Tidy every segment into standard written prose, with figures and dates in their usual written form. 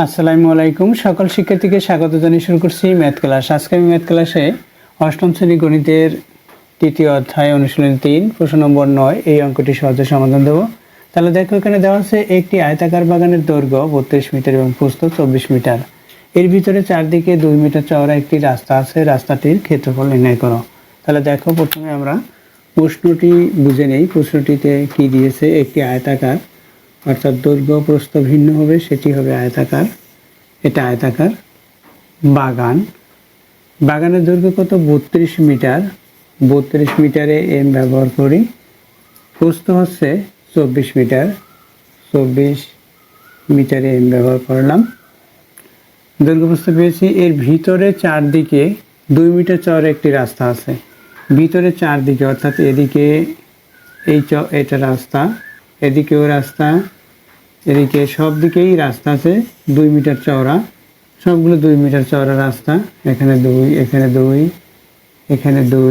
আসসালামু আলাইকুম। সকল শিক্ষার্থীকে স্বাগত জানিয়ে শুরু করছি ম্যাথ ক্লাস। আজকে আমি ম্যাথ ক্লাসে অষ্টম শ্রেণী গণিতের তৃতীয় অধ্যায় অনুশীলনী 3 প্রশ্ন নম্বর 9 এই অঙ্কটি সহজে সমাধান দেব। তাহলে দেখো, এখানে দেওয়া আছে একটি আয়তাকার বাগানের দৈর্ঘ্য 32 মিটার এবং প্রস্থ 24 মিটার। এর ভিতরে চারদিকে 2 মিটার চওড়া একটি রাস্তা আছে। রাস্তাটির ক্ষেত্রফল নির্ণয় করো। তাহলে দেখো, প্রথমে আমরা প্রশ্নটি বুঝে নেই। প্রশ্নটিতে কি দিয়েছে? একটি আয়তাকার, অর্থাৎ দৈর্ঘ্য প্রস্থ ভিন্ন হবে, সেটি হবে আয়তাকার। এটা আয়তাকার বাগান। বাগানের দৈর্ঘ্য কত? 32 মিটার। 32 মিটারে এম ব্যবহার করি। প্রস্থ হচ্ছে 24 মিটার। 24 মিটারে এম ব্যবহার করলাম। দৈর্ঘ্য প্রস্থ পেয়েছি। এর ভিতরে চারদিকে 2 মিটার চওড়া একটি রাস্তা আছে। ভিতরে চারদিকে, অর্থাৎ এদিকে এটা রাস্তা, এদিকেও রাস্তা, এদিকে সব দিকেই রাস্তা আছে 2 মিটার চওড়া। সবগুলো 2 মিটার চওড়া রাস্তা। এখানে 2, এখানে 2, এখানে 2,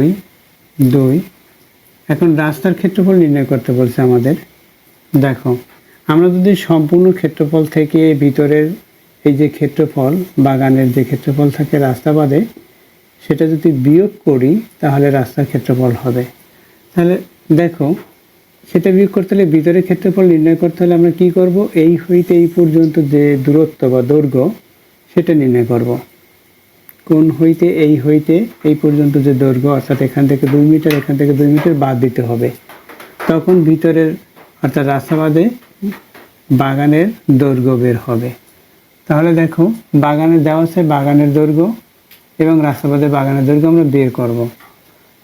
2। এখন রাস্তার ক্ষেত্রফল নির্ণয় করতে বলছে আমাদের। দেখো, আমরা যদি সম্পূর্ণ ক্ষেত্রফল থেকে ভিতরের এই যে ক্ষেত্রফল, বাগানের যে ক্ষেত্রফল থাকে রাস্তা বাদে, সেটা যদি বিয়োগ করি তাহলে রাস্তার ক্ষেত্রফল হবে। তাহলে দেখো, সেটা বিয়োগ করতে হলে ভিতরের ক্ষেত্রফল নির্ণয় করতে হলে আমরা কি করব? এই হইতে এই পর্যন্ত যে দূরত্ব বা দৈর্ঘ্য, সেটা নির্ণয় করব। কোন হইতে এই পর্যন্ত যে দৈর্ঘ্য, অর্থাৎ এখান থেকে 2 মিটার, এখান থেকে 2 মিটার বাদ দিতে হবে। তখন ভিতরের, অর্থাৎ রাস্তা বাদে বাগানের দৈর্ঘ্য বের হবে। তাহলে দেখো, বাগানের দেওয়া আছে বাগানের দৈর্ঘ্য এবং রাস্তা বাদে বাগানের দৈর্ঘ্য আমরা বের করব।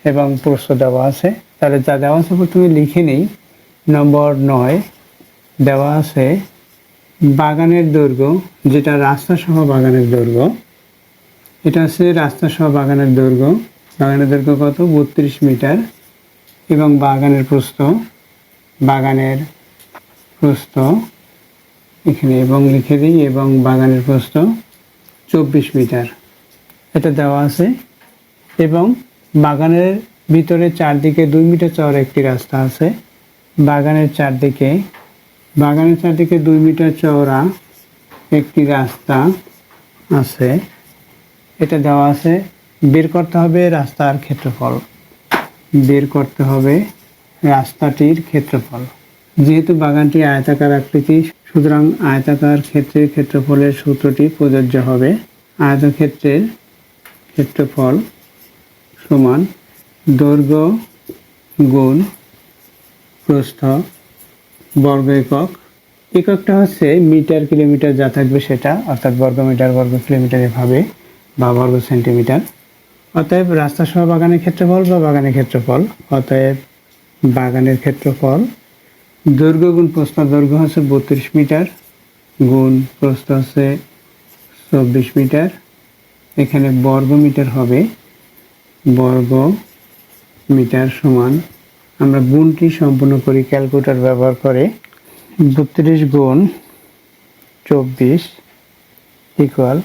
এবং প্রশ্ন দেওয়া আছে। তাহলে যা দেওয়া আছে প্রথমে লিখে নেই। নম্বর 9 দেওয়া আছে বাগানের দৈর্ঘ্য, যেটা রাস্তা সহ বাগানের দৈর্ঘ্য। এটা আছে রাস্তা সহ বাগানের দৈর্ঘ্য। বাগানের দৈর্ঘ্য কত? 32 মিটার। এবং বাগানের প্রস্থ এখানে এবং লিখে দিই, এবং বাগানের প্রস্থ 24 মিটার। এটা দেওয়া আছে। এবং বাগানের ভিতরে চারদিকে 2 মিটার চওড়া একটি রাস্তা আছে। বাগানের চারদিকে 2 মিটার চওড়া একটি রাস্তা আছে। এটা দেওয়া আছে। বের করতে হবে রাস্তার ক্ষেত্রফল। বের করতে হবে রাস্তাটির ক্ষেত্রফল। যেহেতু বাগানটি আয়তাকার আকৃতি, সুতরাং আয়তাকার ক্ষেত্রের ক্ষেত্রফলের সূত্রটি প্রযোজ্য হবে। আয়তক্ষেত্রের ক্ষেত্রফল সমান দৈর্ঘ্য গুণ প্রস্থ বর্গ একক। এককটা হচ্ছে মিটার, কিলোমিটার যা থাকবে সেটা, অর্থাৎ বর্গ মিটার, বর্গ কিলোমিটার এভাবে, বা বর্গ সেন্টিমিটার। অতএব রাস্তা সহ বাগানের ক্ষেত্রফল বা বাগানের ক্ষেত্রফল, অতএব বাগানের ক্ষেত্রফল দৈর্ঘ্য গুণ প্রস্থ। দৈর্ঘ্য হচ্ছে 32 মিটার গুণ প্রস্থ হচ্ছে 24 মিটার। এখানে বর্গ মিটার হবে। বর্গ মিটার সমান, আমরা গুণটি সম্পূর্ণ করি ক্যালকুলেটর ব্যবহার করে। 32 গুণ 24 ইকুয়াল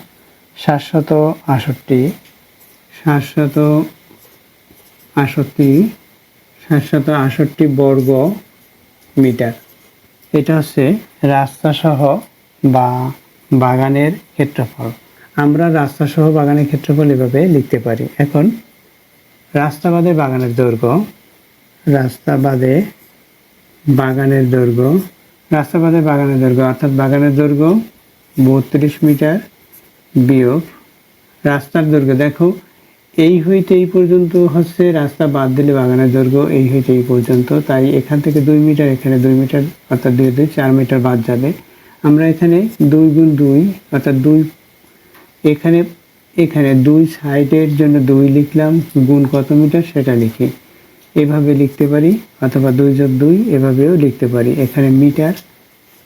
768। 768 বর্গ মিটার। এটা হচ্ছে রাস্তা সহ বা বাগানের ক্ষেত্রফল। আমরা রাস্তা সহ বাগানের ক্ষেত্রফল এভাবে লিখতে পারি। এখন রাস্তা বাদে বাগানের দৈর্ঘ্য। রাস্তা বাদে বাগানের দৈর্ঘ্য অর্থাৎ বাগানের দৈর্ঘ্য 32 মিটার বিয়োগ রাস্তার দৈর্ঘ্য। দেখো, এই হইতে এই পর্যন্ত হচ্ছে রাস্তা বাদ দিলে বাগানের দৈর্ঘ্য এই হইতে এই পর্যন্ত। তাই এখান থেকে 2 মিটার, এখানে 2 মিটার, অর্থাৎ 2 2 4 মিটার বাদ যাবে। আমরা এখানে 2 গুণ 2, অর্থাৎ 2, এখানে 2 সাইডের জন্য 2 লিখলাম, গুণ কত মিটার সেটা লিখি। এভাবে লিখতে পারি, অথবা 2 যোগ 2 এভাবেও লিখতে পারি। এখানে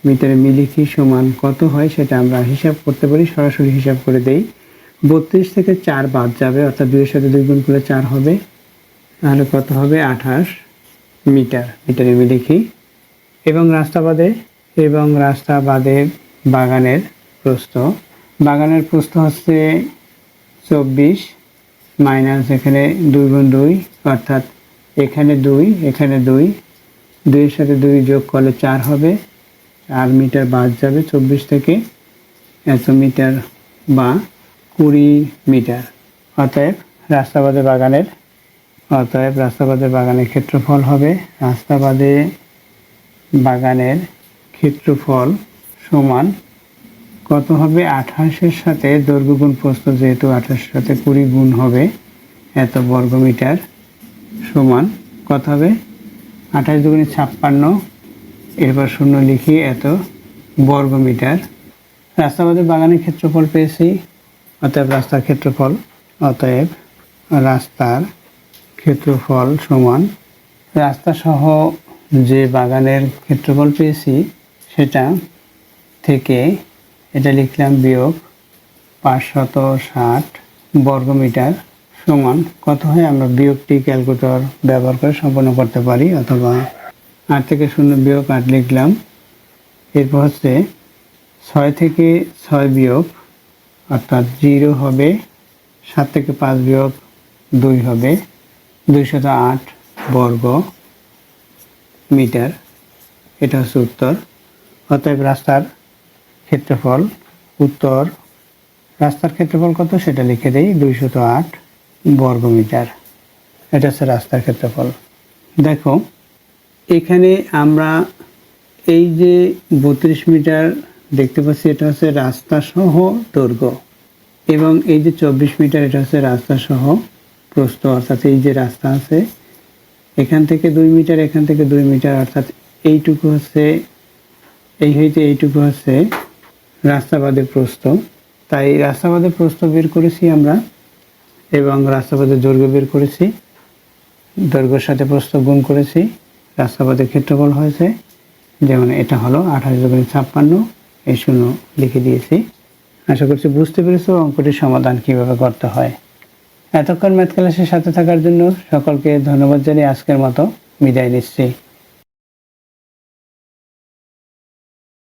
মিটারে লিখি সমান কত হয় সেটা আমরা হিসাব করতে পারি। সরাসরি হিসাব করে দেই। 32 থেকে 4 বাদ যাবে, অর্থাৎ 2 এর সাথে 2 গুণ করলে 4 হবে। তাহলে কত হবে? 28 মিটার। মিটারে লিখি। এবং রাস্তা বাদে বাগানের প্রস্থ হচ্ছে 24 মাইনাস এখানে 2 গুণ 2, অর্থাৎ এখানে 2, এখানে 2, 2 এর সাথে 2 যোগ করলে 4 হবে। 4 মিটার বাদ যাবে 24 থেকে। এত মিটার বা 20 মিটার। অতএব রাস্তাবাদে বাগানের ক্ষেত্রফল হবে বাগানের ক্ষেত্রফল সমান কত হবে? 28-এর সাথে দৈর্ঘ্য গুণ প্রস্থ, যেহেতু 28-এর সাথে 20 গুণ হবে এত বর্গমিটার, সমান কত হবে? 28 দুগুণে 56, এরপর শূন্য লিখি, এত বর্গমিটার। রাস্তাবাদে বাগানের ক্ষেত্রফল পেয়েছি, অতএব রাস্তার ক্ষেত্রফল সমান রাস্তা সহ যে বাগানের ক্ষেত্রফল পেয়েছি সেটা থেকে এটা লিখলাম বিয়োগ 560 বর্গমিটার সমান কত হয়? আমরা বিয়োগটি ক্যালকুলেটর ব্যবহার করে সম্পন্ন করতে পারি, অথবা 8 থেকে 0 বিয়োগ 8 লিখলাম। এরপর হচ্ছে 6 থেকে 6 বিয়োগ, অর্থাৎ 0 হবে। 7 থেকে 5 বিয়োগ 2 হবে, 208 বর্গ মিটার। এটা হচ্ছে উত্তর। অতএব রাস্তার ক্ষেত্রফল কত সেটা লিখে দেই, 208 বর্গমিটার। এটা হচ্ছে রাস্তার ক্ষেত্রফল। দেখো এখানে আমরা এই যে 32 মিটার দেখতে পাচ্ছি, এটা হচ্ছে রাস্তা সহ দৈর্ঘ্য, এবং এই যে 24 মিটার এটা হচ্ছে রাস্তা সহ প্রস্থ। অর্থাৎ এই যে রাস্তা আছে এখান থেকে 2 মিটার, এখান থেকে 2 মিটার, অর্থাৎ এইটুকু হচ্ছে রাস্তাবাদের প্রস্থ। তাই রাস্তাবাদের প্রস্থ বের করেছি আমরা, এবং রাস্তাবাদের দৈর্ঘ্য বের করেছি। দৈর্ঘ্যের সাথে প্রস্থ গুণ করেছি, রাস্তাবাদের ক্ষেত্রফল হয়েছে। যেমন এটা হলো 28 দুগুণে 56, এই শূন্য লিখে দিয়েছি। আশা করছি বুঝতে পেরেছো অঙ্কটির সমাধান কিভাবে করতে হয়। এতক্ষণ ম্যাথ ক্লাসের সাথে থাকার জন্য সকলকে ধন্যবাদ জানিয়ে আজকের মতো বিদায় নিচ্ছি।